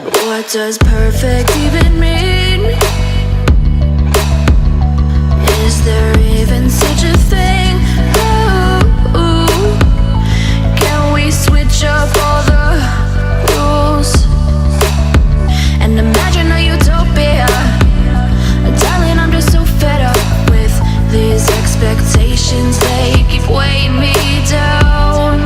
What does perfect even mean? Is there even such a thing? Ooh, can we switch up all the rules and imagine a utopia? Darling, I'm just so fed up with these expectations. They keep weighing me down.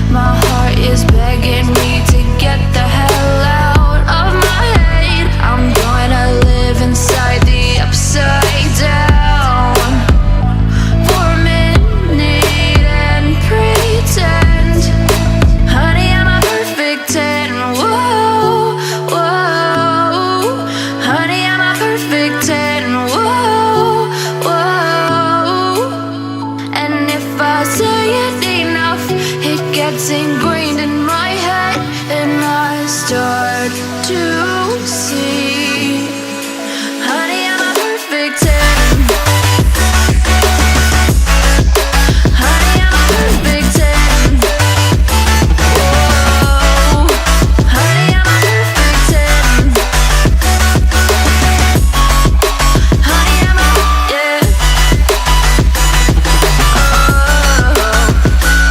My heart is begging me to get the hell out of my head. I'm gonna live inside the upside down for a minute and pretend, honey, I'm a perfect 10. Whoa, whoa, honey, I'm a perfect 10. Whoa, whoa, and if I say it enough, it gets ingrained in my head, and I start to see, honey, I'm a perfect 10. Honey, I'm a perfect 10. Whoa, honey, I'm a perfect 10. Honey, I'm a, yeah.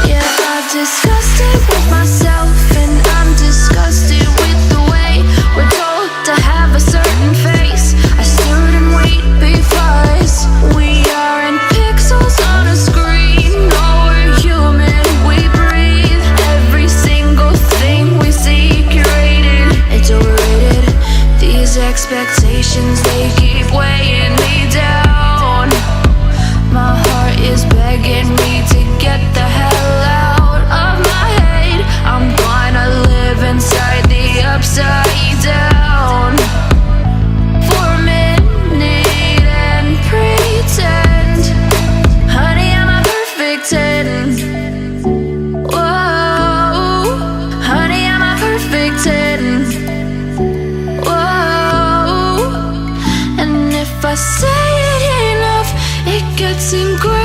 Yeah, I've discussed it with myself, and I'm disgusted with the way we're told to have a certain face, a certain weight, because we aren't pixels on a screen. No, we're human, we breathe. Every single thing we see curated, it's overrated. These expectations, they keep weighing me down. My heart is begging me to get the hell out of my head. I'm gonna live inside the upside down for a minute and pretend, honey, I'm a perfect 10. Whoa, honey, I'm a perfect 10. Whoa, and if I say it enough, it gets ingrained